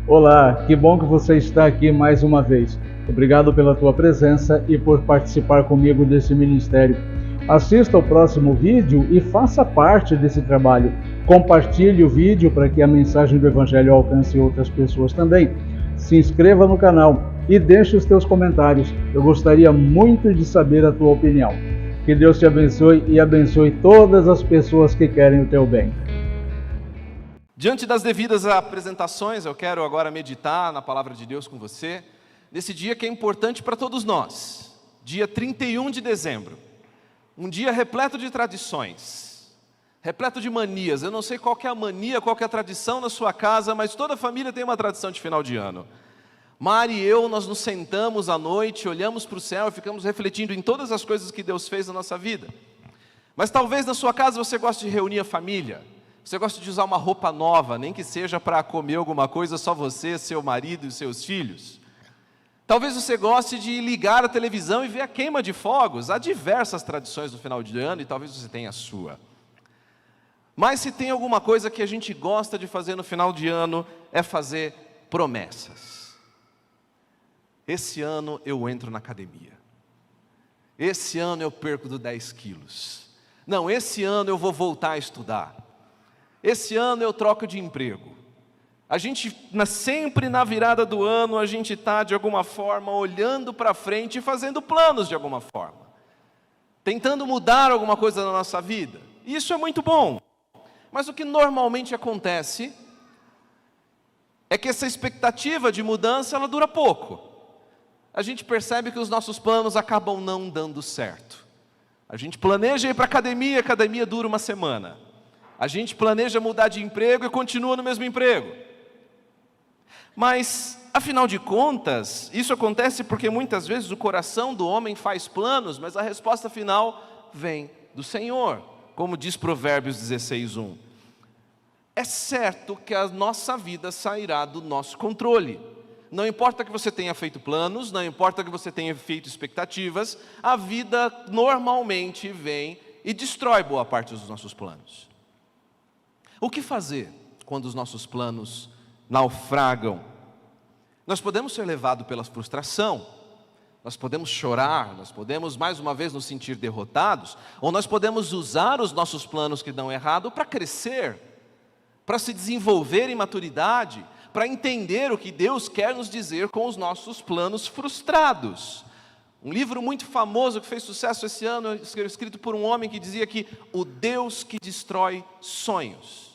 Olá, que bom que você está aqui mais uma vez. Obrigado pela tua presença e por participar comigo desse ministério. Assista ao próximo vídeo e faça parte desse trabalho. Compartilhe o vídeo para que a mensagem do Evangelho alcance outras pessoas também. Se inscreva no canal e deixe os teus comentários. Eu gostaria muito de saber a tua opinião. Que Deus te abençoe e abençoe todas as pessoas que querem o teu bem. Diante das devidas apresentações, eu quero agora meditar na palavra de Deus com você, nesse dia que é importante para todos nós, dia 31 de dezembro, um dia repleto de tradições, repleto de manias. Eu não sei qual que é a mania, qual que é a tradição na sua casa, mas toda família tem uma tradição de final de ano. Mari e eu, nós nos sentamos à noite, olhamos para o céu e ficamos refletindo em todas as coisas que Deus fez na nossa vida. Mas talvez na sua casa você goste de reunir a família. Você gosta de usar uma roupa nova, nem que seja para comer alguma coisa, só você, seu marido e seus filhos. Talvez você goste de ligar a televisão e ver a queima de fogos. Há diversas tradições no final de ano e talvez você tenha a sua. Mas se tem alguma coisa que a gente gosta de fazer no final de ano, é fazer promessas. Esse ano eu entro na academia. Esse ano eu perco dos 10 quilos. Não, esse ano eu vou voltar a estudar. Esse ano eu troco de emprego. A gente, sempre na virada do ano, a gente está de alguma forma olhando para frente e fazendo planos de alguma forma. Tentando mudar alguma coisa na nossa vida. Isso é muito bom. Mas o que normalmente acontece é que essa expectativa de mudança, ela dura pouco. A gente percebe que os nossos planos acabam não dando certo. A gente planeja ir para a academia dura uma semana. A gente planeja mudar de emprego e continua no mesmo emprego. Mas, afinal de contas, isso acontece porque muitas vezes o coração do homem faz planos, mas a resposta final vem do Senhor, como diz Provérbios 16:1. É certo que a nossa vida sairá do nosso controle. Não importa que você tenha feito planos, não importa que você tenha feito expectativas, a vida normalmente vem e destrói boa parte dos nossos planos. O que fazer quando os nossos planos naufragam? Nós podemos ser levados pela frustração, nós podemos chorar, nós podemos mais uma vez nos sentir derrotados, ou nós podemos usar os nossos planos que dão errado para crescer, para se desenvolver em maturidade, para entender o que Deus quer nos dizer com os nossos planos frustrados. Um livro muito famoso que fez sucesso esse ano, escrito por um homem que dizia que o Deus que destrói sonhos.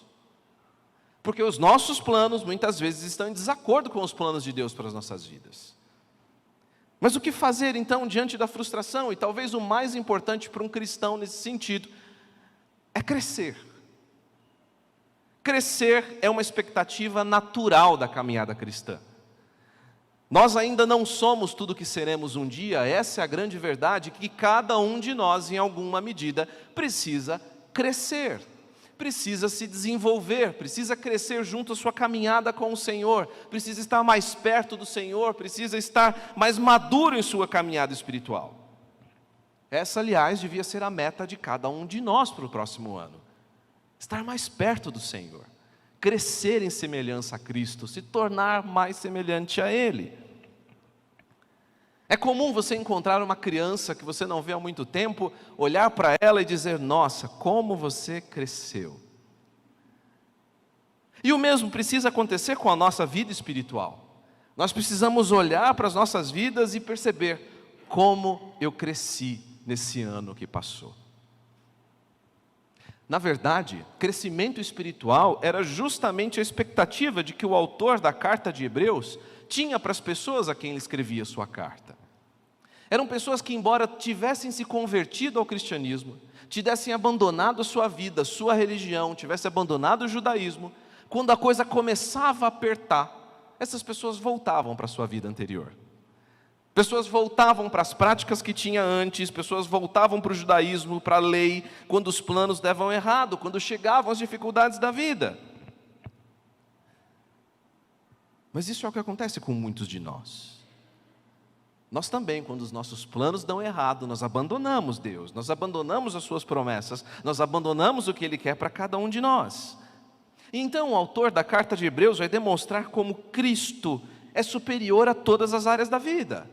Porque os nossos planos, muitas vezes, estão em desacordo com os planos de Deus para as nossas vidas. Mas o que fazer, então, diante da frustração? E talvez o mais importante para um cristão nesse sentido, é crescer. Crescer é uma expectativa natural da caminhada cristã. Nós ainda não somos tudo o que seremos um dia, essa é a grande verdade, que cada um de nós, em alguma medida, precisa crescer. Precisa se desenvolver, precisa crescer junto à sua caminhada com o Senhor, precisa estar mais perto do Senhor, precisa estar mais maduro em sua caminhada espiritual. Essa, aliás, devia ser a meta de cada um de nós para o próximo ano. Estar mais perto do Senhor, crescer em semelhança a Cristo, se tornar mais semelhante a Ele. É comum você encontrar uma criança que você não vê há muito tempo, olhar para ela e dizer: nossa, como você cresceu. E o mesmo precisa acontecer com a nossa vida espiritual. Nós precisamos olhar para as nossas vidas e perceber como eu cresci nesse ano que passou. Na verdade, crescimento espiritual era justamente a expectativa de que o autor da carta de Hebreus tinha para as pessoas a quem ele escrevia sua carta. Eram pessoas que, embora tivessem se convertido ao cristianismo, tivessem abandonado a sua vida, sua religião, tivessem abandonado o judaísmo, quando a coisa começava a apertar, essas pessoas voltavam para a sua vida anterior. Pessoas voltavam para as práticas que tinha antes, pessoas voltavam para o judaísmo, para a lei, quando os planos davam errado, quando chegavam as dificuldades da vida. Mas isso é o que acontece com muitos de nós. Nós também, quando os nossos planos dão errado, nós abandonamos Deus, nós abandonamos as suas promessas, nós abandonamos o que Ele quer para cada um de nós. Então o autor da carta de Hebreus vai demonstrar como Cristo é superior a todas as áreas da vida.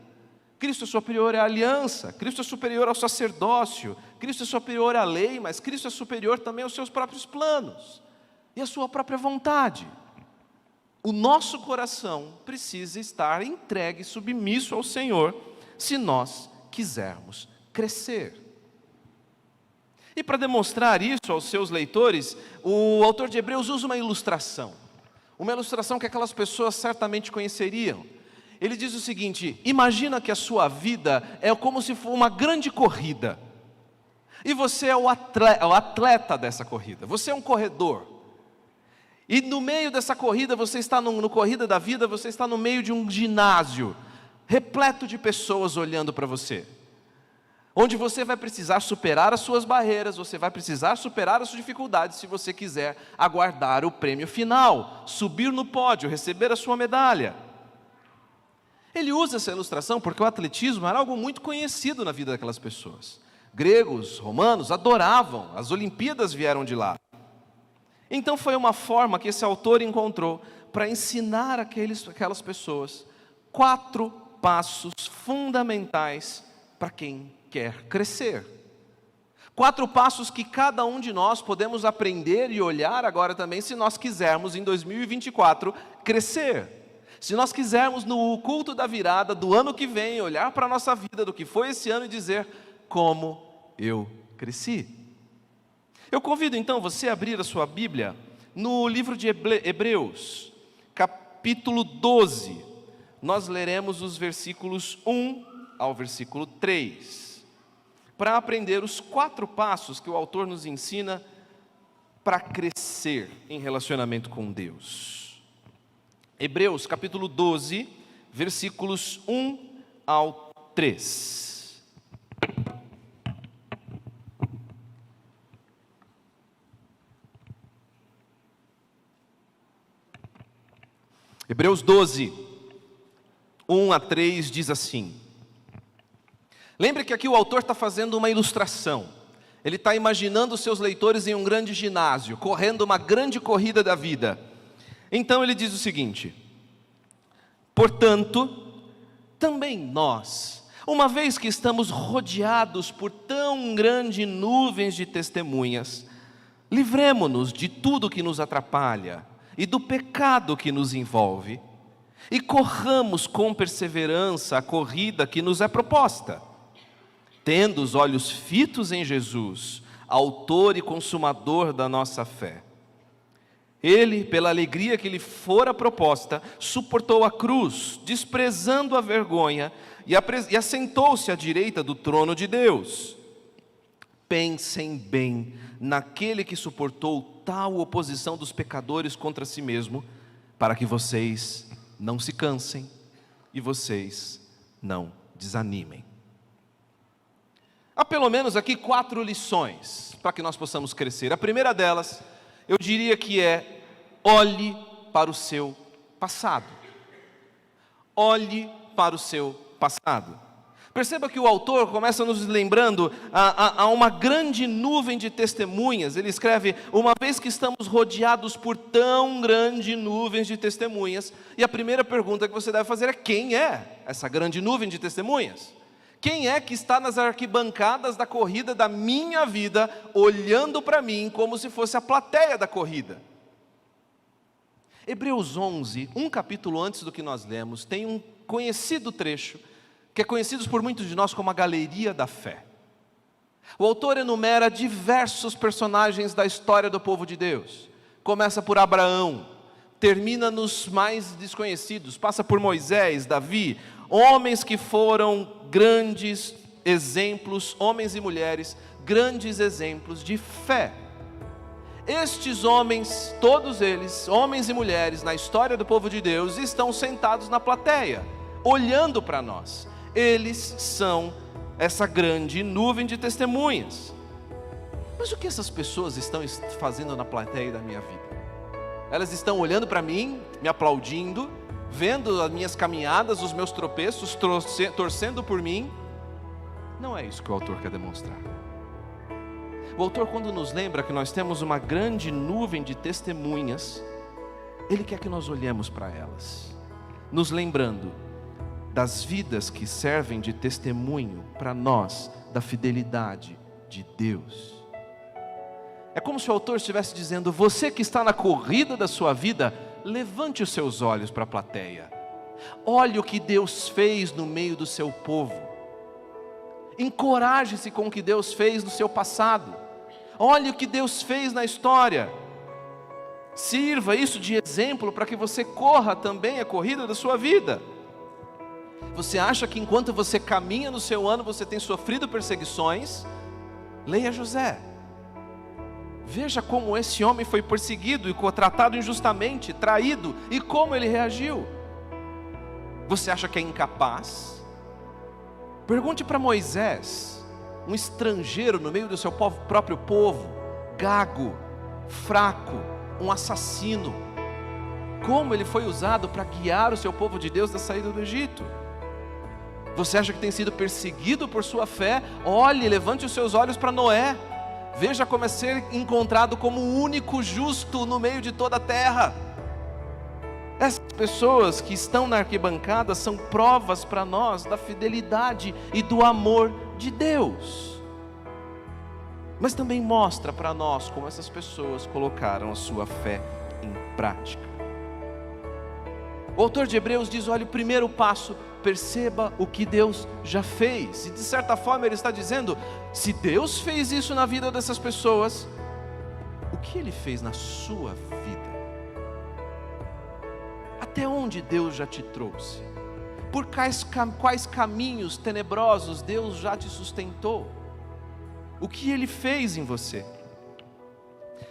Cristo é superior à aliança, Cristo é superior ao sacerdócio, Cristo é superior à lei, mas Cristo é superior também aos seus próprios planos e à sua própria vontade. O nosso coração precisa estar entregue, submisso ao Senhor, se nós quisermos crescer. E para demonstrar isso aos seus leitores, o autor de Hebreus usa uma ilustração que aquelas pessoas certamente conheceriam. Ele diz o seguinte: imagina que a sua vida é como se fosse uma grande corrida, e você é o atleta dessa corrida, você é um corredor, e no meio dessa corrida, você está no corrida da vida, você está no meio de um ginásio, repleto de pessoas olhando para você, onde você vai precisar superar as suas barreiras, você vai precisar superar as suas dificuldades, se você quiser aguardar o prêmio final, subir no pódio, receber a sua medalha. Ele usa essa ilustração porque o atletismo era algo muito conhecido na vida daquelas pessoas. Gregos, romanos adoravam, as Olimpíadas vieram de lá. Então foi uma forma que esse autor encontrou para ensinar aquelas pessoas 4 passos fundamentais para quem quer crescer. 4 passos que cada um de nós podemos aprender e olhar agora também, se nós quisermos em 2024 crescer. Se nós quisermos no culto da virada do ano que vem, olhar para a nossa vida, do que foi esse ano e dizer: como eu cresci. Eu convido então você a abrir a sua Bíblia no livro de Hebreus, capítulo 12. Nós leremos os versículos 1 ao versículo 3, para aprender os 4 passos que o autor nos ensina para crescer em relacionamento com Deus. Hebreus capítulo 12, versículos 1 ao 3. Hebreus 12, 1 a 3 diz assim. Lembre que aqui o autor está fazendo uma ilustração. Ele está imaginando os seus leitores em um grande ginásio, correndo uma grande corrida da vida. Então ele diz o seguinte: portanto, também nós, uma vez que estamos rodeados por tão grandes nuvens de testemunhas, livremo-nos de tudo que nos atrapalha e do pecado que nos envolve, e corramos com perseverança a corrida que nos é proposta, tendo os olhos fitos em Jesus, autor e consumador da nossa fé. Ele, pela alegria que lhe fora proposta, suportou a cruz, desprezando a vergonha, e assentou-se à direita do trono de Deus. Pensem bem naquele que suportou tal oposição dos pecadores contra si mesmo, para que vocês não se cansem e vocês não desanimem. Há pelo menos aqui 4 lições para que nós possamos crescer. A primeira delas, eu diria que é: olhe para o seu passado. Olhe para o seu passado. Perceba que o autor começa nos lembrando a uma grande nuvem de testemunhas. Ele escreve: uma vez que estamos rodeados por tão grande nuvem de testemunhas. E a primeira pergunta que você deve fazer é: quem é essa grande nuvem de testemunhas? Quem é que está nas arquibancadas da corrida da minha vida, olhando para mim como se fosse a plateia da corrida? Hebreus 11, um capítulo antes do que nós lemos, tem um conhecido trecho, que é conhecido por muitos de nós como a galeria da fé. O autor enumera diversos personagens da história do povo de Deus. Começa por Abraão, termina nos mais desconhecidos, passa por Moisés, Davi, homens que foram grandes exemplos, homens e mulheres, grandes exemplos de fé. Estes homens, todos eles, homens e mulheres na história do povo de Deus, estão sentados na plateia, olhando para nós. Eles são essa grande nuvem de testemunhas. Mas o que essas pessoas estão fazendo na plateia da minha vida? Elas estão olhando para mim, me aplaudindo, vendo as minhas caminhadas, os meus tropeços, torcendo por mim? Não é isso que o autor quer demonstrar. O autor, quando nos lembra que nós temos uma grande nuvem de testemunhas, ele quer que nós olhemos para elas, nos lembrando das vidas que servem de testemunho para nós, da fidelidade de Deus. É como se o autor estivesse dizendo: você que está na corrida da sua vida, levante os seus olhos para a plateia, olhe o que Deus fez no meio do seu povo, encoraje-se com o que Deus fez no seu passado, olhe o que Deus fez na história, sirva isso de exemplo para que você corra também a corrida da sua vida. Você acha que enquanto você caminha no seu ano, você tem sofrido perseguições? Leia José. Veja como esse homem foi perseguido e tratado injustamente, traído, e como ele reagiu. Você acha que é incapaz? Pergunte para Moisés, um estrangeiro no meio do seu próprio povo, gago, fraco, um assassino, como ele foi usado para guiar o seu povo de Deus da saída do Egito. Você acha que tem sido perseguido por sua fé? Olhe, levante os seus olhos para Noé. Veja como é ser encontrado como o único justo no meio de toda a terra. Essas pessoas que estão na arquibancada são provas para nós da fidelidade e do amor de Deus. Mas também mostra para nós como essas pessoas colocaram a sua fé em prática. O autor de Hebreus diz: olha, o primeiro passo, perceba o que Deus já fez. E de certa forma ele está dizendo: se Deus fez isso na vida dessas pessoas, o que Ele fez na sua vida? Até onde Deus já te trouxe? Por quais caminhos tenebrosos Deus já te sustentou? O que Ele fez em você?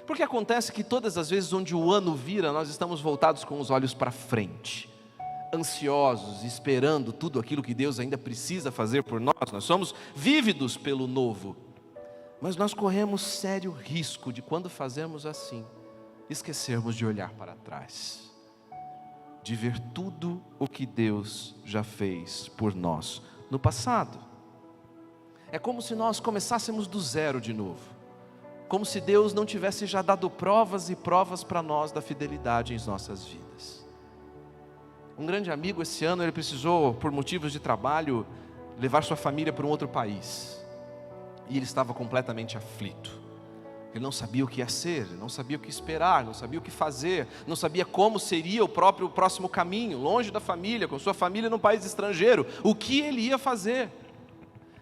Porque acontece que todas as vezes onde o ano vira, nós estamos voltados com os olhos para frente, ansiosos, esperando tudo aquilo que Deus ainda precisa fazer por nós. Nós somos vívidos pelo novo, mas nós corremos sério risco de, quando fazemos assim, esquecermos de olhar para trás, de ver tudo o que Deus já fez por nós no passado. É como se nós começássemos do zero de novo, como se Deus não tivesse já dado provas e provas para nós da fidelidade em nossas vidas. Um grande amigo, esse ano, ele precisou, por motivos de trabalho, levar sua família para um outro país. E ele estava completamente aflito. Ele não sabia o que ia ser, não sabia o que esperar, não sabia o que fazer, não sabia como seria o próximo caminho, longe da família, com sua família num país estrangeiro. O que ele ia fazer?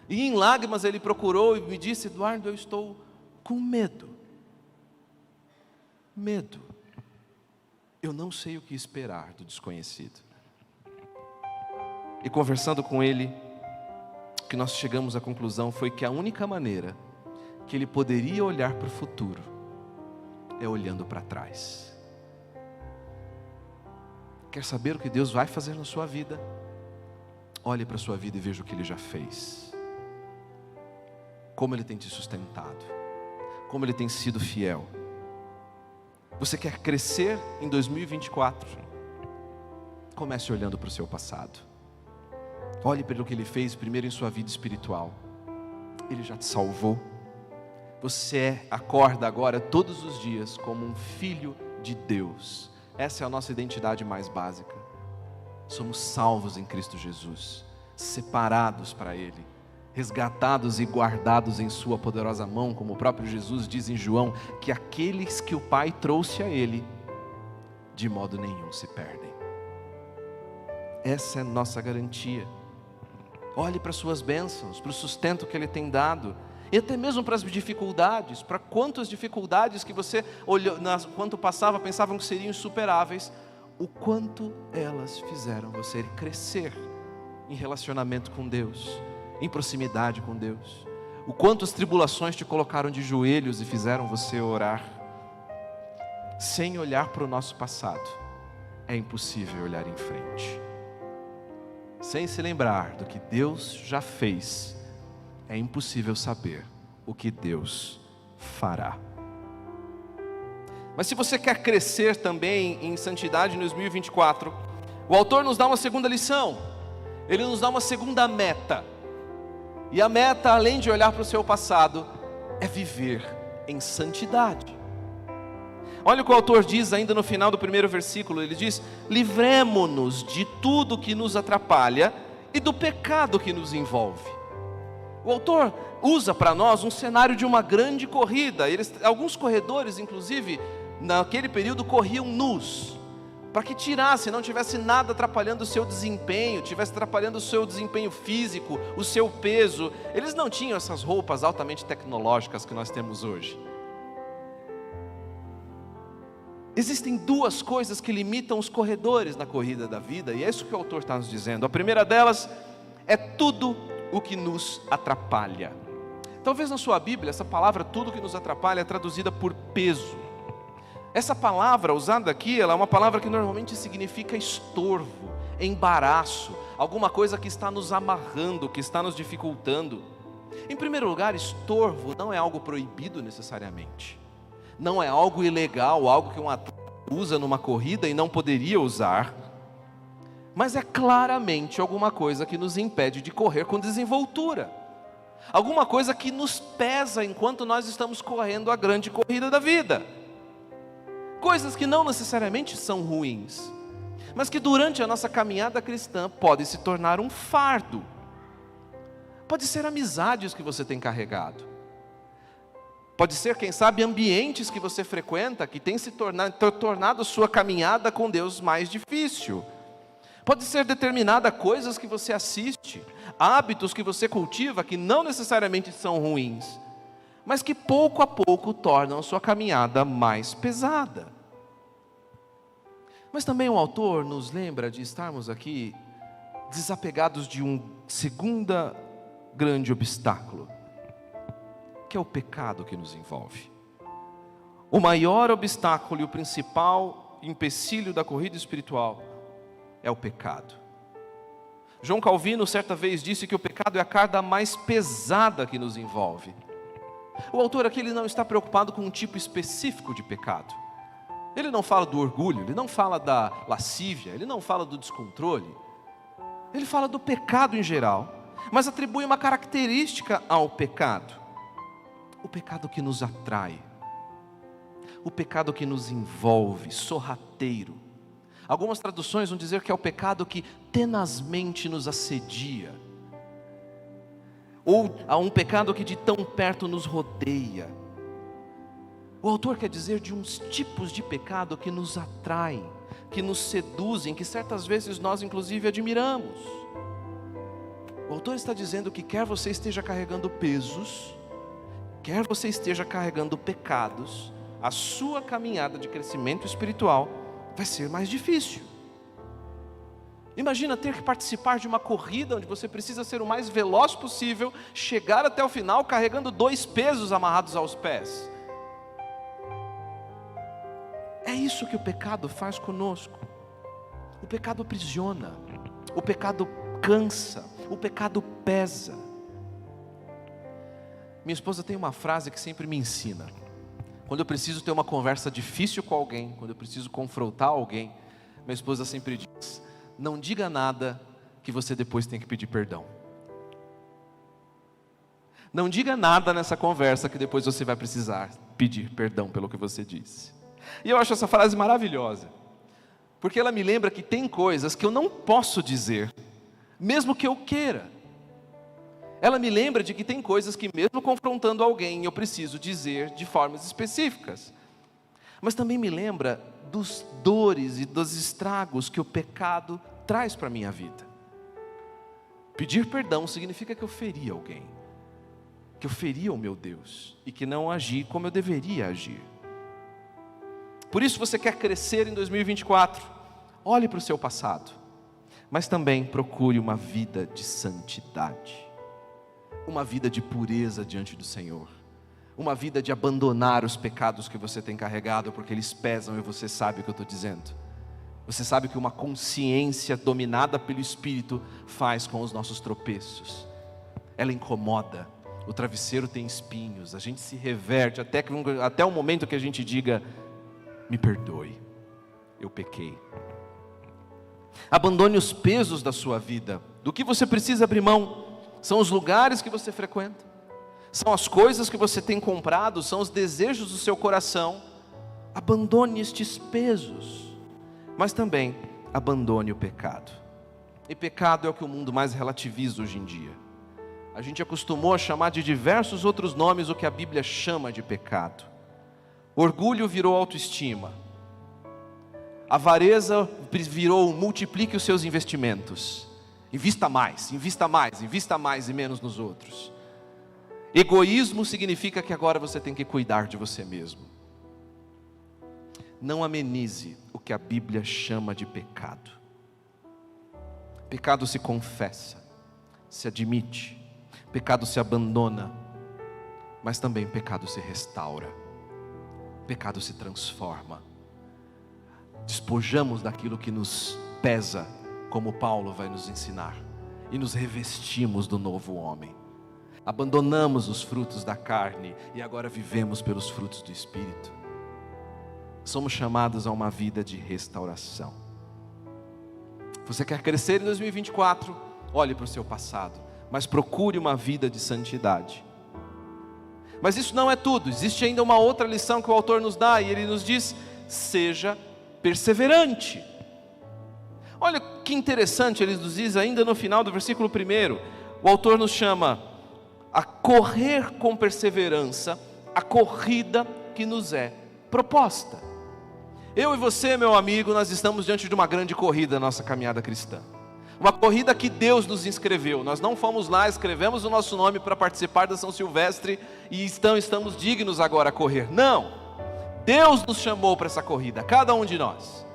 E em lágrimas ele procurou e me disse: Eduardo, eu estou com medo. Medo. Eu não sei o que esperar do desconhecido. E conversando com ele, o que nós chegamos à conclusão foi que a única maneira que ele poderia olhar para o futuro é olhando para trás. Quer saber o que Deus vai fazer na sua vida? Olhe para a sua vida e veja o que Ele já fez. Como Ele tem te sustentado, como Ele tem sido fiel. Você quer crescer em 2024? Comece olhando para o seu passado. Olhe pelo que Ele fez primeiro em sua vida espiritual. Ele já te salvou. Você acorda agora todos os dias como um filho de Deus. Essa é a nossa identidade mais básica. Somos salvos em Cristo Jesus, separados para Ele, resgatados e guardados em sua poderosa mão, como o próprio Jesus diz em João, que aqueles que o Pai trouxe a Ele, de modo nenhum se perdem. Essa é a nossa garantia. Olhe para suas bênçãos, para o sustento que Ele tem dado, e até mesmo para as dificuldades, para quantas dificuldades que você olhou, quando passava, pensavam que seriam insuperáveis, o quanto elas fizeram você crescer em relacionamento com Deus, em proximidade com Deus, o quanto as tribulações te colocaram de joelhos e fizeram você orar. Sem olhar para o nosso passado, é impossível olhar em frente. Sem se lembrar do que Deus já fez, é impossível saber o que Deus fará. Mas se você quer crescer também em santidade em 2024, o autor nos dá uma segunda lição, ele nos dá uma segunda meta. E a meta, além de olhar para o seu passado, é viver em santidade. Olha o que o autor diz ainda no final do primeiro versículo, ele diz: livremo-nos de tudo que nos atrapalha e do pecado que nos envolve. O autor usa para nós um cenário de uma grande corrida. Alguns corredores, inclusive, naquele período corriam nus, para que tirasse, não tivesse nada atrapalhando o seu desempenho, tivesse atrapalhando o seu desempenho físico, o seu peso. Eles não tinham essas roupas altamente tecnológicas que nós temos hoje. Existem duas coisas que limitam os corredores na corrida da vida, e é isso que o autor está nos dizendo. A primeira delas é tudo o que nos atrapalha. Talvez na sua Bíblia, essa palavra tudo que nos atrapalha é traduzida por peso. Essa palavra usada aqui, ela é uma palavra que normalmente significa estorvo, embaraço, alguma coisa que está nos amarrando, que está nos dificultando. Em primeiro lugar, estorvo não é algo proibido necessariamente. Não é algo ilegal, algo que um atleta usa numa corrida e não poderia usar. Mas é claramente alguma coisa que nos impede de correr com desenvoltura. Alguma coisa que nos pesa enquanto nós estamos correndo a grande corrida da vida. Coisas que não necessariamente são ruins, mas que durante a nossa caminhada cristã podem se tornar um fardo. Pode ser amizades que você tem carregado. Pode ser, quem sabe, ambientes que você frequenta que tem se tornado sua caminhada com Deus mais difícil. Pode ser determinada coisas que você assiste, hábitos que você cultiva que não necessariamente são ruins, mas que pouco a pouco tornam sua caminhada mais pesada. Mas também o autor nos lembra de estarmos aqui desapegados de um segundo grande obstáculo, que é o pecado que nos envolve. O maior obstáculo e o principal empecilho da corrida espiritual é o pecado. João Calvino certa vez disse que o pecado é a carga mais pesada que nos envolve. O autor aqui ele não está preocupado com um tipo específico de pecado. Ele não fala do orgulho, ele não fala da lascívia, ele não fala do descontrole. Ele fala do pecado em geral, mas atribui uma característica ao pecado. O pecado que nos atrai, o pecado que nos envolve, sorrateiro. Algumas traduções vão dizer que é o pecado que tenazmente nos assedia, ou há um pecado que de tão perto nos rodeia. O autor quer dizer de uns tipos de pecado que nos atraem, que nos seduzem, que certas vezes nós inclusive admiramos. O autor está dizendo que quer você esteja carregando pesos, quer você esteja carregando pecados, a sua caminhada de crescimento espiritual vai ser mais difícil. Imagina ter que participar de uma corrida onde você precisa ser o mais veloz possível, chegar até o final carregando 2 pesos amarrados aos pés. É isso que o pecado faz conosco. O pecado aprisiona, o pecado cansa, o pecado pesa. Minha esposa tem uma frase que sempre me ensina. Quando eu preciso ter uma conversa difícil com alguém, quando eu preciso confrontar alguém, minha esposa sempre diz: não diga nada que você depois tem que pedir perdão. Não diga nada nessa conversa que depois você vai precisar pedir perdão pelo que você disse. E eu acho essa frase maravilhosa, porque ela me lembra que tem coisas que eu não posso dizer, mesmo que eu queira. Ela me lembra de que tem coisas que mesmo confrontando alguém eu preciso dizer de formas específicas. Mas também me lembra dos dores e dos estragos que o pecado traz para a minha vida. Pedir perdão significa que eu feri alguém, que eu feri o meu Deus e que não agi como eu deveria agir. Por isso você quer crescer em 2024, olhe para o seu passado, mas também procure uma vida de santidade. Uma vida de pureza diante do Senhor, uma vida de abandonar os pecados que você tem carregado, porque eles pesam e você sabe o que eu estou dizendo. Você sabe que uma consciência dominada pelo Espírito faz com os nossos tropeços. Ela incomoda, o travesseiro tem espinhos, a gente se reverte até o momento que a gente diga: me perdoe, eu pequei. Abandone os pesos da sua vida. Do que você precisa abrir mão são os lugares que você frequenta, são as coisas que você tem comprado, são os desejos do seu coração. Abandone estes pesos, mas também abandone o pecado. E pecado é o que o mundo mais relativiza hoje em dia. A gente acostumou a chamar de diversos outros nomes o que a Bíblia chama de pecado. Orgulho virou autoestima. Avareza virou multiplique os seus investimentos. Invista mais, invista mais, invista mais e menos nos outros. Egoísmo significa que agora você tem que cuidar de você mesmo. Não amenize o que a Bíblia chama de pecado. Pecado se confessa, se admite. Pecado se abandona, mas também pecado se restaura. Pecado se transforma. Despojamos daquilo que nos pesa, como Paulo vai nos ensinar, e nos revestimos do novo homem. Abandonamos os frutos da carne e agora vivemos pelos frutos do Espírito. Somos chamados a uma vida de restauração. Você quer crescer em 2024? Olhe para o seu passado, mas procure uma vida de santidade. Mas isso não é tudo, existe ainda uma outra lição que o autor nos dá, e ele nos diz: seja perseverante. Olha que interessante, ele nos diz ainda no final do versículo 1, o autor nos chama a correr com perseverança a corrida que nos é proposta. Eu e você, meu amigo, nós estamos diante de uma grande corrida na nossa caminhada cristã. Uma corrida que Deus nos inscreveu. Nós não fomos lá, escrevemos o nosso nome para participar da São Silvestre e estamos dignos agora a correr. Não! Deus nos chamou para essa corrida, cada um de nós.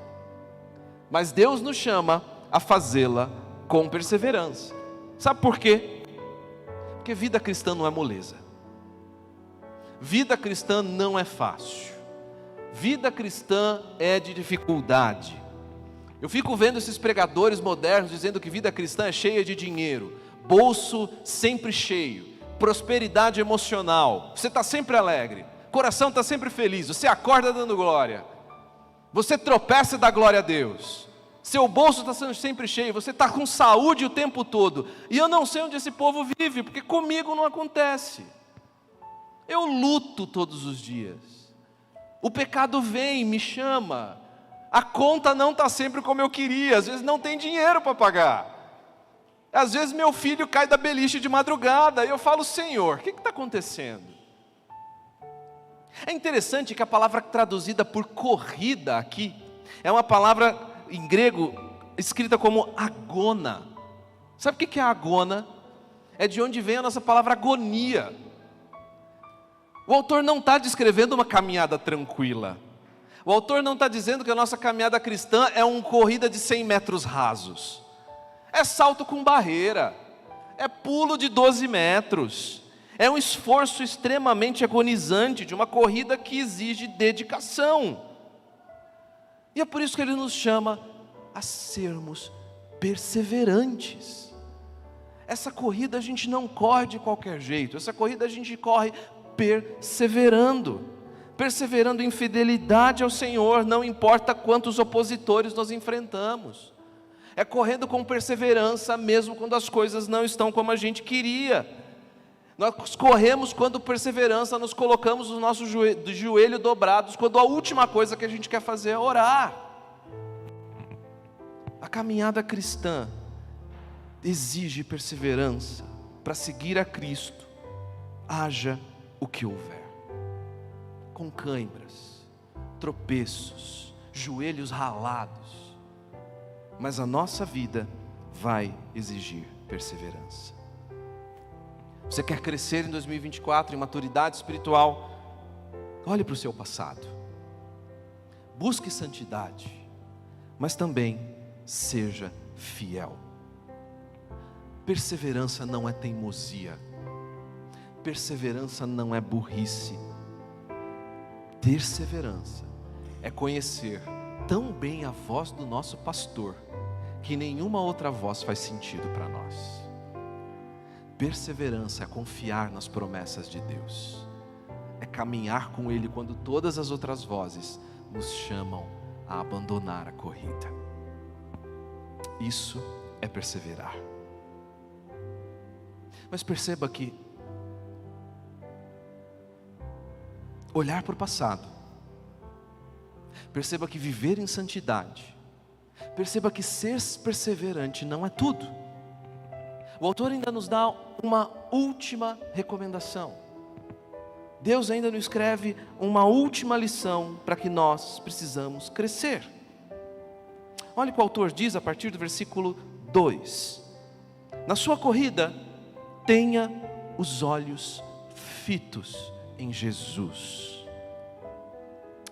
Mas Deus nos chama a fazê-la com perseverança. Sabe por quê? Porque vida cristã não é moleza. Vida cristã não é fácil. Vida cristã é de dificuldade. Eu fico vendo esses pregadores modernos dizendo que vida cristã é cheia de dinheiro, bolso sempre cheio, prosperidade emocional, você está sempre alegre, coração está sempre feliz, você acorda dando glória, você tropeça e dá glória a Deus, seu bolso está sempre cheio, você está com saúde o tempo todo. E eu não sei onde esse povo vive, porque comigo não acontece. Eu luto todos os dias, o pecado vem, me chama, a conta não está sempre como eu queria, às vezes não tem dinheiro para pagar, às vezes meu filho cai da beliche de madrugada, e eu falo: Senhor, o que está acontecendo? É interessante que a palavra traduzida por corrida aqui, é uma palavra em grego, escrita como agona. Sabe o que é agona? É de onde vem a nossa palavra agonia. O autor não está descrevendo uma caminhada tranquila. O autor não está dizendo que a nossa caminhada cristã é uma corrida de 100 metros rasos. É salto com barreira, é pulo de 12 metros, é um esforço extremamente agonizante, de uma corrida que exige dedicação. E é por isso que ele nos chama a sermos perseverantes. Essa corrida a gente não corre de qualquer jeito, essa corrida a gente corre perseverando em fidelidade ao Senhor, não importa quantos opositores nós enfrentamos. É correndo com perseverança, mesmo quando as coisas não estão como a gente queria. Nós corremos quando perseverança, nos colocamos os nossos joelhos dobrados, quando a última coisa que a gente quer fazer é orar. A caminhada cristã exige perseverança. Para seguir a Cristo, haja o que houver. Com cãibras, tropeços, joelhos ralados, mas a nossa vida vai exigir perseverança. Você quer crescer em 2024 em maturidade espiritual? Olhe para o seu passado, busque santidade, mas também seja fiel. Perseverança não é teimosia, perseverança não é burrice. Perseverança é conhecer tão bem a voz do nosso pastor, que nenhuma outra voz faz sentido para nós. Perseverança é confiar nas promessas de Deus, é caminhar com Ele quando todas as outras vozes nos chamam a abandonar a corrida. Isso é perseverar. Mas perceba que olhar para o passado. Perceba que viver em santidade, perceba que ser perseverante não é tudo. O autor ainda nos dá uma última recomendação. Deus ainda nos escreve uma última lição para que nós precisamos crescer. Olha o que o autor diz a partir do versículo 2. Na sua corrida, tenha os olhos fitos em Jesus.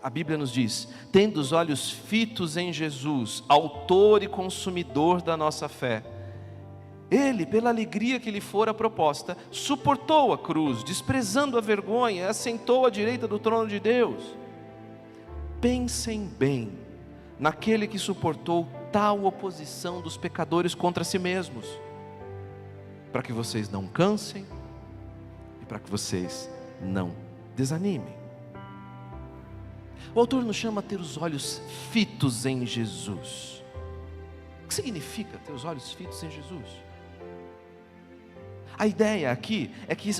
A Bíblia nos diz: tendo os olhos fitos em Jesus, autor e consumidor da nossa fé. Ele, pela alegria que lhe fora proposta, suportou a cruz, desprezando a vergonha, e assentou à direita do trono de Deus. Pensem bem naquele que suportou tal oposição dos pecadores contra si mesmos, para que vocês não cansem e para que vocês não desanimem. O autor nos chama a ter os olhos fitos em Jesus. O que significa ter os olhos fitos em Jesus? A ideia aqui é que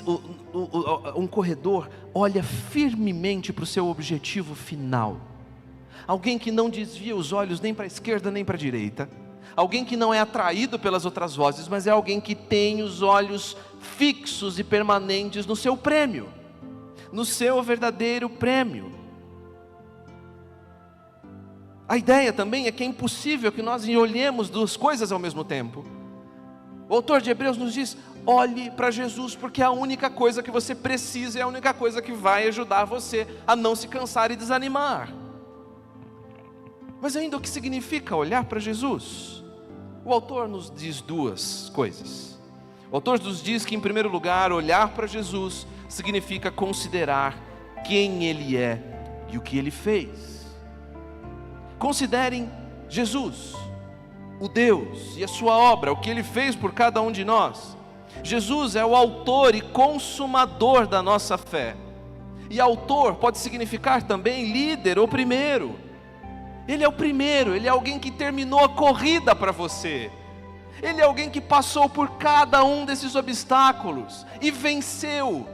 um corredor olha firmemente para o seu objetivo final. Alguém que não desvia os olhos nem para a esquerda nem para a direita. Alguém que não é atraído pelas outras vozes, mas é alguém que tem os olhos fixos e permanentes no seu prêmio, no seu verdadeiro prêmio. A ideia também é que é impossível que nós olhemos duas coisas ao mesmo tempo. O autor de Hebreus nos diz: olhe para Jesus, porque a única coisa que você precisa é a única coisa que vai ajudar você a não se cansar e desanimar. Mas ainda o que significa olhar para Jesus? O autor nos diz duas coisas. O autor nos diz que, em primeiro lugar, olhar para Jesus significa considerar quem Ele é e o que Ele fez. Considerem Jesus, o Deus e a sua obra, o que Ele fez por cada um de nós. Jesus é o autor e consumador da nossa fé. E autor pode significar também líder ou primeiro. Ele é o primeiro, Ele é alguém que terminou a corrida para você. Ele é alguém que passou por cada um desses obstáculos e venceu.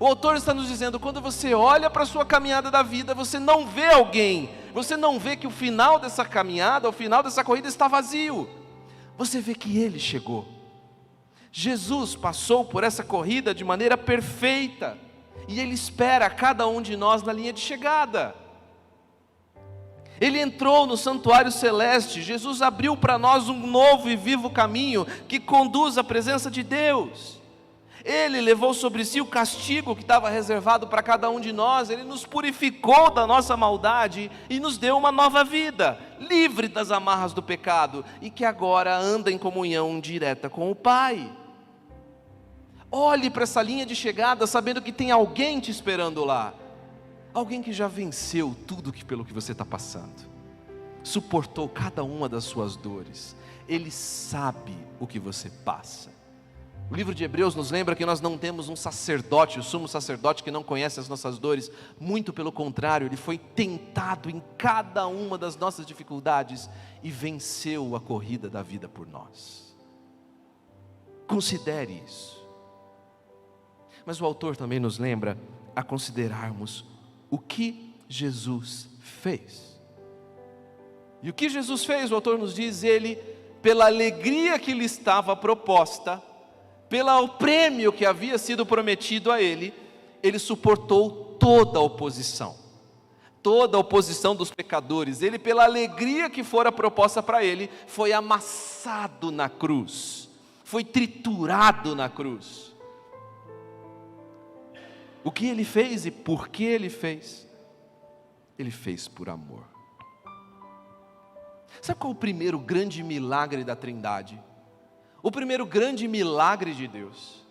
O autor está nos dizendo: quando você olha para a sua caminhada da vida, você não vê alguém, você não vê que o final dessa caminhada, o final dessa corrida está vazio. Você vê que Ele chegou. Jesus passou por essa corrida de maneira perfeita, e Ele espera cada um de nós na linha de chegada. Ele entrou no santuário celeste. Jesus abriu para nós um novo e vivo caminho que conduz à presença de Deus. Ele levou sobre si o castigo que estava reservado para cada um de nós. Ele nos purificou da nossa maldade e nos deu uma nova vida, livre das amarras do pecado, e que agora anda em comunhão direta com o Pai. Olhe para essa linha de chegada sabendo que tem alguém te esperando lá. Alguém que já venceu tudo pelo que você está passando, suportou cada uma das suas dores. Ele sabe o que você passa. O livro de Hebreus nos lembra que nós não temos um sacerdote, o sumo sacerdote, que não conhece as nossas dores. Muito pelo contrário, ele foi tentado em cada uma das nossas dificuldades e venceu a corrida da vida por nós. Considere isso. Mas o autor também nos lembra a considerarmos o que Jesus fez. E o que Jesus fez, o autor nos diz: Ele, pela alegria que lhe estava proposta, pelo prêmio que havia sido prometido a Ele, Ele suportou toda a oposição dos pecadores. Ele, pela alegria que fora proposta para Ele, foi amassado na cruz, foi triturado na cruz. O que Ele fez e por que Ele fez? Ele fez por amor. Sabe qual é o primeiro grande milagre da Trindade? O primeiro grande milagre de Deus.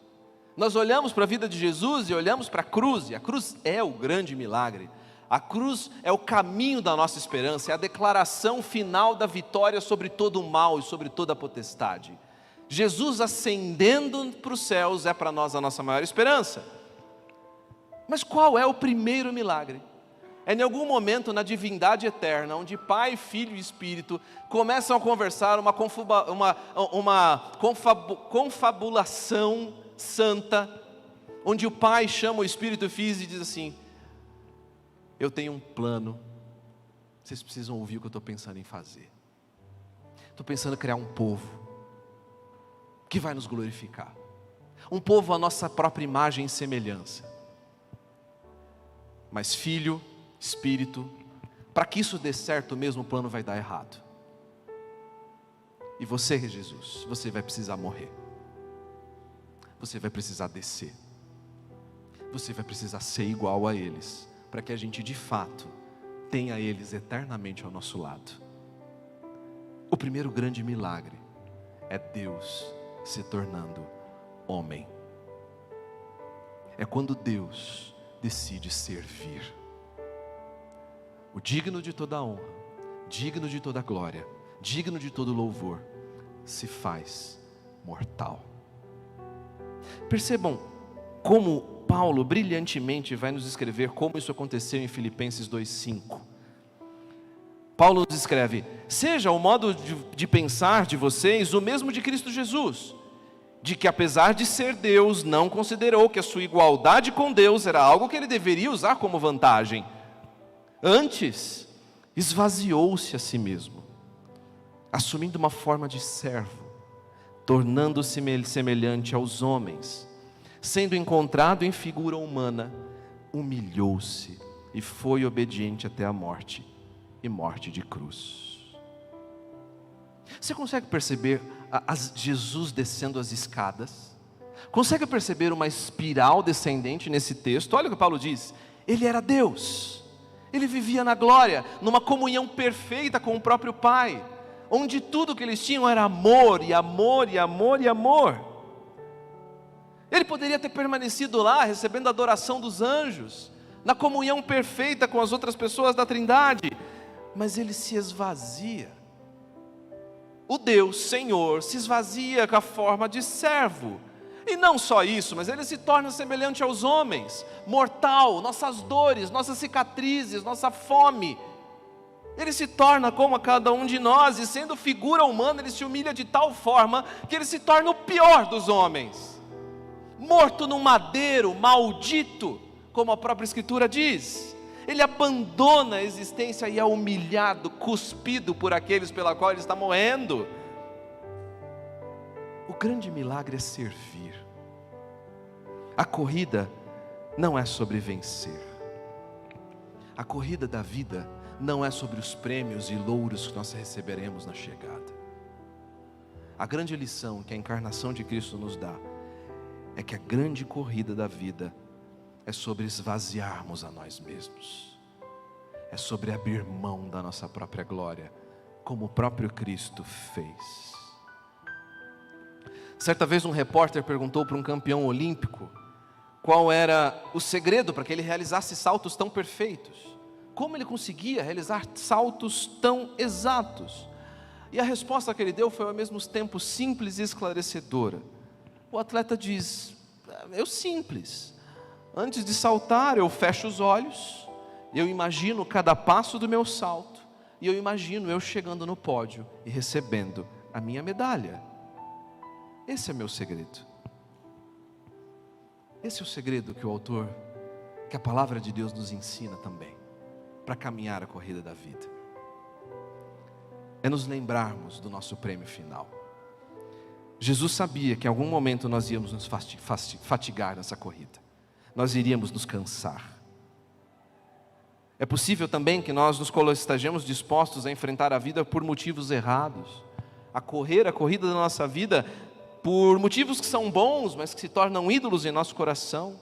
Nós olhamos para a vida de Jesus e olhamos para a cruz, e a cruz é o grande milagre. A cruz é o caminho da nossa esperança, é a declaração final da vitória sobre todo o mal e sobre toda a potestade. Jesus ascendendo para os céus é para nós a nossa maior esperança. Mas qual é o primeiro milagre? É em algum momento na divindade eterna, onde Pai, Filho e Espírito começam a conversar, uma confabulação santa, onde o Pai chama o Espírito Filho e diz assim: eu tenho um plano, vocês precisam ouvir o que eu estou pensando em fazer. Estou pensando em criar um povo que vai nos glorificar, um povo à nossa própria imagem e semelhança. Mas Filho, Espírito, para que isso dê certo mesmo, o plano vai dar errado. E você, Jesus, você vai precisar morrer. Você vai precisar descer. Você vai precisar ser igual a eles, para que a gente de fato tenha eles eternamente ao nosso lado. O primeiro grande milagre é Deus se tornando homem. É quando Deus decide servir. O digno de toda honra, digno de toda glória, digno de todo louvor, se faz mortal. Percebam como Paulo brilhantemente vai nos escrever como isso aconteceu em Filipenses 2:5. Paulo nos escreve: seja o modo de pensar de vocês o mesmo de Cristo Jesus, de que apesar de ser Deus, não considerou que a sua igualdade com Deus era algo que ele deveria usar como vantagem. Antes, esvaziou-se a si mesmo, assumindo uma forma de servo, tornando-se semelhante aos homens. Sendo encontrado em figura humana, humilhou-se e foi obediente até a morte, e morte de cruz. Você consegue perceber Jesus descendo as escadas? Consegue perceber uma espiral descendente nesse texto? Olha o que Paulo diz: ele era Deus, ele vivia na glória, numa comunhão perfeita com o próprio Pai, onde tudo que eles tinham era amor, e amor, e amor, e amor. Ele poderia ter permanecido lá, recebendo a adoração dos anjos, na comunhão perfeita com as outras pessoas da Trindade, mas ele se esvazia. O Deus Senhor se esvazia com a forma de servo. E não só isso, mas ele se torna semelhante aos homens, mortal, nossas dores, nossas cicatrizes, nossa fome. Ele se torna como a cada um de nós, e sendo figura humana, ele se humilha de tal forma que ele se torna o pior dos homens, morto num madeiro, maldito, como a própria Escritura diz. Ele abandona a existência e é humilhado, cuspido por aqueles pela qual ele está morrendo. O grande milagre é servir. A corrida não é sobre vencer. A corrida da vida não é sobre os prêmios e louros que nós receberemos na chegada. A grande lição que a encarnação de Cristo nos dá é que a grande corrida da vida é sobre esvaziarmos a nós mesmos. É sobre abrir mão da nossa própria glória, como o próprio Cristo fez. Certa vez um repórter perguntou para um campeão olímpico qual era o segredo para que ele realizasse saltos tão perfeitos. Como ele conseguia realizar saltos tão exatos? E a resposta que ele deu foi ao mesmo tempo simples e esclarecedora. O atleta diz: é simples. Antes de saltar, eu fecho os olhos, eu imagino cada passo do meu salto, e eu imagino eu chegando no pódio e recebendo a minha medalha. Esse é meu segredo. Esse é o segredo que o autor, que a palavra de Deus nos ensina também, para caminhar a corrida da vida. É nos lembrarmos do nosso prêmio final. Jesus sabia que em algum momento nós íamos nos fatigar nessa corrida. Nós iríamos nos cansar. É possível também que nós estejamos dispostos a enfrentar a vida por motivos errados, a correr a corrida da nossa vida por motivos que são bons, mas que se tornam ídolos em nosso coração.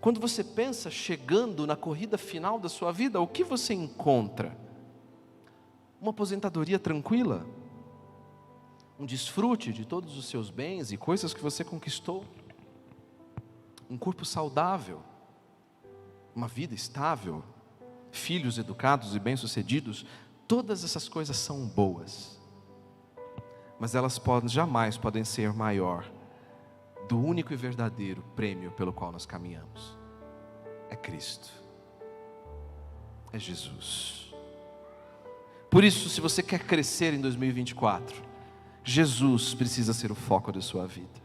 Quando você pensa chegando na corrida final da sua vida, o que você encontra? Uma aposentadoria tranquila? Um desfrute de todos os seus bens e coisas que você conquistou? Um corpo saudável? Uma vida estável? Filhos educados e bem-sucedidos? Todas essas coisas são boas, mas elas jamais podem ser maior do único e verdadeiro prêmio pelo qual nós caminhamos. É Cristo, é Jesus. Por isso, se você quer crescer em 2024, Jesus precisa ser o foco da sua vida.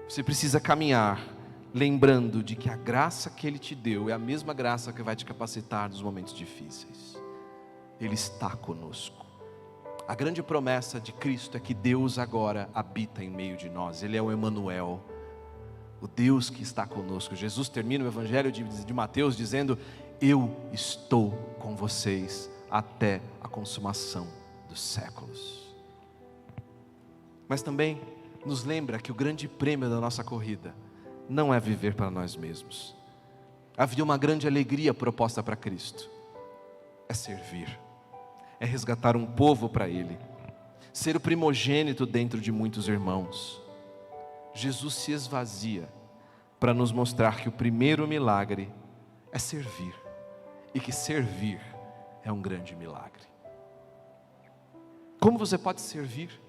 Você precisa caminhar lembrando de que a graça que Ele te deu é a mesma graça que vai te capacitar nos momentos difíceis. Ele está conosco. A grande promessa de Cristo é que Deus agora habita em meio de nós. Ele é o Emanuel, o Deus que está conosco. Jesus termina o Evangelho de Mateus dizendo: eu estou com vocês até a consumação dos séculos. Mas também nos lembra que o grande prêmio da nossa corrida não é viver para nós mesmos. Havia uma grande alegria proposta para Cristo: é servir, é resgatar um povo para Ele, ser o primogênito dentro de muitos irmãos. Jesus se esvazia para nos mostrar que o primeiro milagre é servir, e que servir é um grande milagre. Como você pode servir?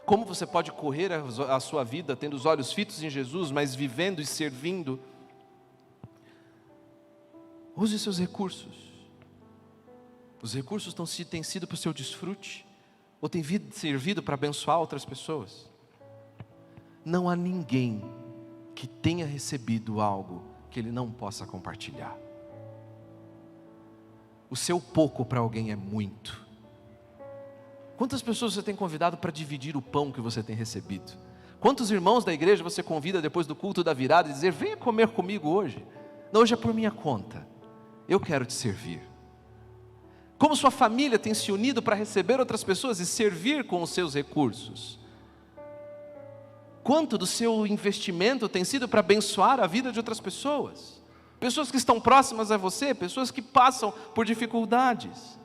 Como você pode correr a sua vida tendo os olhos fitos em Jesus, mas vivendo e servindo? Use seus recursos. Os recursos têm sido para o seu desfrute? Ou têm servido para abençoar outras pessoas? Não há ninguém que tenha recebido algo que ele não possa compartilhar. O seu pouco para alguém é muito. Quantas pessoas você tem convidado para dividir o pão que você tem recebido? Quantos irmãos da igreja você convida depois do culto da virada e dizer: venha comer comigo hoje? Não, hoje é por minha conta, eu quero te servir. Como sua família tem se unido para receber outras pessoas e servir com os seus recursos? Quanto do seu investimento tem sido para abençoar a vida de outras pessoas? Pessoas que estão próximas a você, pessoas que passam por dificuldades.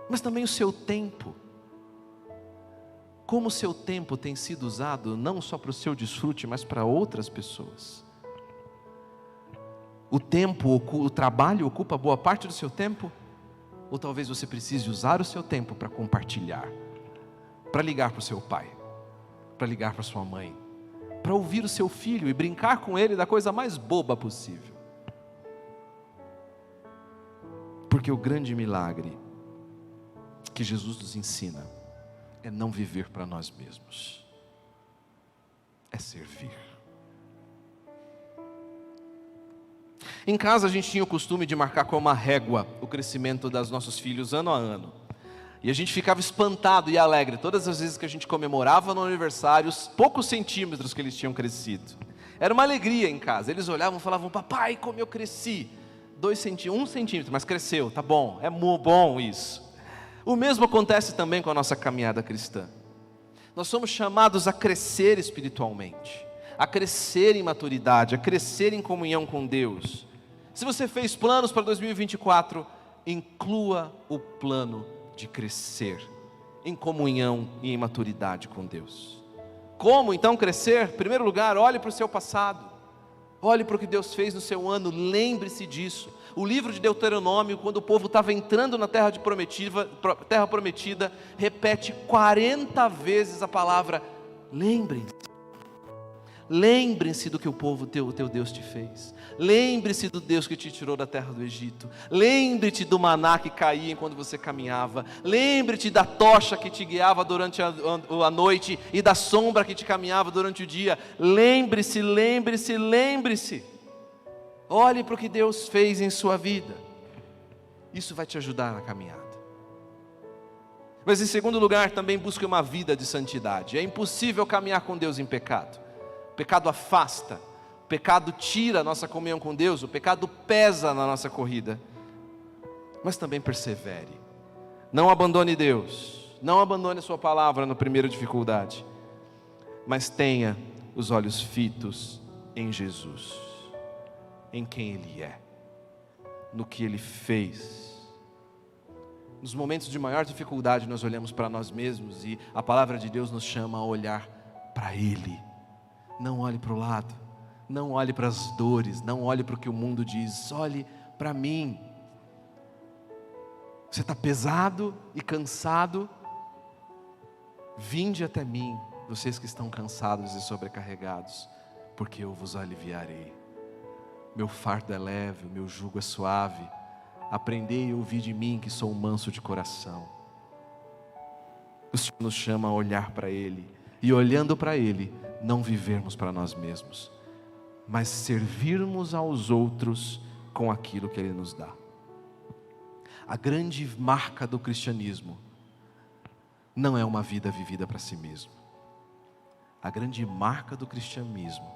Mas também o seu tempo. Como o seu tempo tem sido usado não só para o seu desfrute, mas para outras pessoas. O trabalho ocupa boa parte do seu tempo? Ou talvez você precise usar o seu tempo para compartilhar, para ligar para o seu pai, para ligar para sua mãe, para ouvir o seu filho e brincar com ele da coisa mais boba possível. Porque o grande milagre que Jesus nos ensina é não viver para nós mesmos, é servir. Em casa a gente tinha o costume de marcar com uma régua o crescimento dos nossos filhos ano a ano. E a gente ficava espantado e alegre todas as vezes que a gente comemorava no aniversário os poucos centímetros que eles tinham crescido. Era uma alegria em casa. Eles olhavam e falavam: papai, como eu cresci. 1 centímetro, mas cresceu, tá bom, é bom isso. O mesmo acontece também com a nossa caminhada cristã. Nós somos chamados a crescer espiritualmente, a crescer em maturidade, a crescer em comunhão com Deus. Se você fez planos para 2024, inclua o plano de crescer em comunhão e em maturidade com Deus. Como então crescer? Em primeiro lugar, olhe para o seu passado, olhe para o que Deus fez no seu ano, lembre-se disso. O livro de Deuteronômio, quando o povo estava entrando na terra prometida, repete 40 vezes a palavra lembrem-se. Lembrem-se do que o povo teu Deus te fez. Lembre-se do Deus que te tirou da terra do Egito. Lembre-te do maná que caía enquanto você caminhava. Lembre-te da tocha que te guiava durante a noite e da sombra que te caminhava durante o dia. Lembre-se, lembre-se, lembre-se. Olhe para o que Deus fez em sua vida. Isso vai te ajudar na caminhada. Mas em segundo lugar, também busque uma vida de santidade. É impossível caminhar com Deus em pecado. O pecado afasta, o pecado tira a nossa comunhão com Deus, o pecado pesa na nossa corrida. Mas também persevere. Não abandone Deus, não abandone a sua palavra na primeira dificuldade. Mas tenha os olhos fitos em Jesus, em quem Ele é, no que Ele fez. Nos momentos de maior dificuldade nós olhamos para nós mesmos e a palavra de Deus nos chama a olhar para Ele. Não olhe para o lado, não olhe para as dores, não olhe para o que o mundo diz, olhe para mim. Você está pesado e cansado? Vinde até mim, vocês que estão cansados e sobrecarregados, porque eu vos aliviarei. Meu fardo é leve, o meu jugo é suave. Aprendei e ouvi de mim, que sou manso de coração. O Senhor nos chama a olhar para Ele, e olhando para Ele, não vivermos para nós mesmos, mas servirmos aos outros com aquilo que Ele nos dá. A grande marca do cristianismo não é uma vida vivida para si mesmo. A grande marca do cristianismo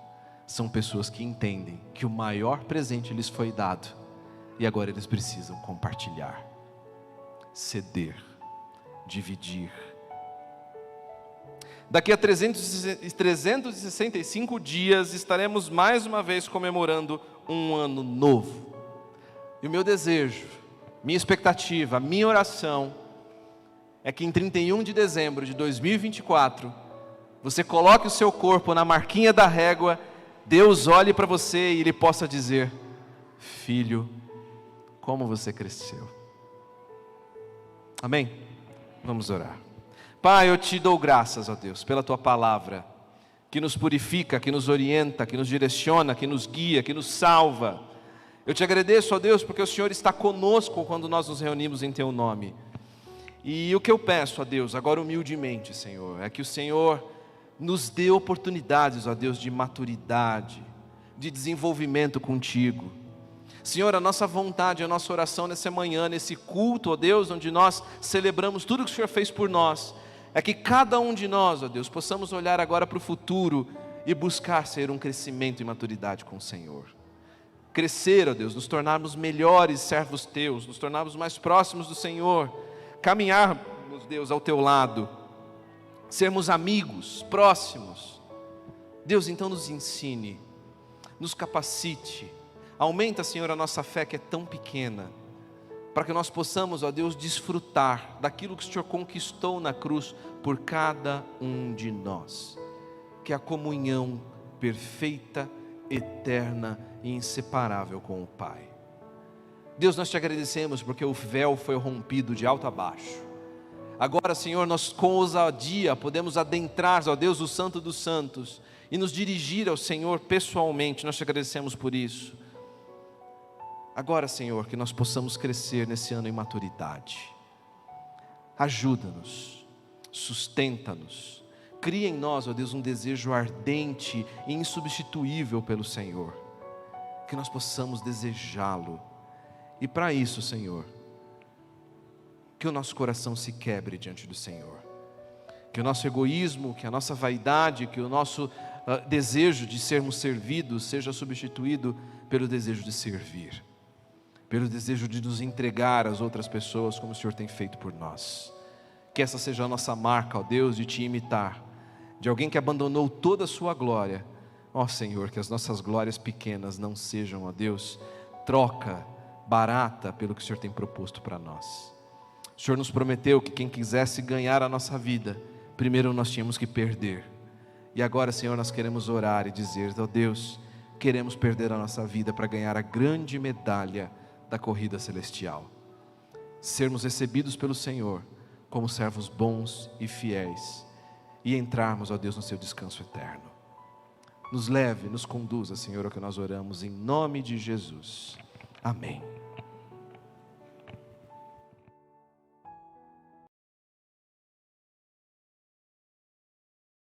são pessoas que entendem que o maior presente lhes foi dado e agora eles precisam compartilhar, ceder, dividir. Daqui a 365 dias estaremos mais uma vez comemorando um ano novo. E o meu desejo, minha expectativa, a minha oração é que em 31 de dezembro de 2024, você coloque o seu corpo na marquinha da régua, Deus olhe para você e Ele possa dizer: filho, como você cresceu. Amém? Vamos orar. Pai, eu te dou graças, ó Deus, pela tua palavra, que nos purifica, que nos orienta, que nos direciona, que nos guia, que nos salva. Eu te agradeço, ó Deus, porque o Senhor está conosco quando nós nos reunimos em teu nome. E o que eu peço, ó Deus, agora humildemente, Senhor, é que o Senhor nos dê oportunidades, ó Deus, de maturidade, de desenvolvimento contigo. Senhor, a nossa vontade, a nossa oração nessa manhã, nesse culto, ó Deus, onde nós celebramos tudo que o Senhor fez por nós, é que cada um de nós, ó Deus, possamos olhar agora para o futuro e buscar ser um crescimento e maturidade com o Senhor. Crescer, ó Deus, nos tornarmos melhores servos teus, nos tornarmos mais próximos do Senhor, caminharmos, Deus, ao teu lado, sermos amigos, próximos. Deus, então nos ensine, nos capacite, aumenta, Senhor, a nossa fé que é tão pequena, para que nós possamos, ó Deus, desfrutar daquilo que o Senhor conquistou na cruz por cada um de nós, que é a comunhão perfeita, eterna e inseparável com o Pai. Deus, nós te agradecemos porque o véu foi rompido de alto a baixo. Agora, Senhor, nós com ousadia podemos adentrar, ó Deus, o Santo dos Santos e nos dirigir ao Senhor pessoalmente. Nós te agradecemos por isso. Agora, Senhor, que nós possamos crescer nesse ano em maturidade. Ajuda-nos, sustenta-nos, cria em nós, ó Deus, um desejo ardente e insubstituível pelo Senhor, que nós possamos desejá-lo. E para isso, Senhor, que o nosso coração se quebre diante do Senhor, que o nosso egoísmo, que a nossa vaidade, que o nosso desejo de sermos servidos seja substituído pelo desejo de servir, pelo desejo de nos entregar às outras pessoas como o Senhor tem feito por nós. Que essa seja a nossa marca, ó Deus, de te imitar, de alguém que abandonou toda a sua glória. Ó Senhor, que as nossas glórias pequenas não sejam, ó Deus, troca barata pelo que o Senhor tem proposto para nós. O Senhor nos prometeu que quem quisesse ganhar a nossa vida, primeiro nós tínhamos que perder. E agora, Senhor, nós queremos orar e dizer: ó Deus, queremos perder a nossa vida para ganhar a grande medalha da corrida celestial, sermos recebidos pelo Senhor como servos bons e fiéis e entrarmos, ó Deus, no seu descanso eterno. Nos leve, nos conduza, Senhor, ao que nós oramos em nome de Jesus. Amém.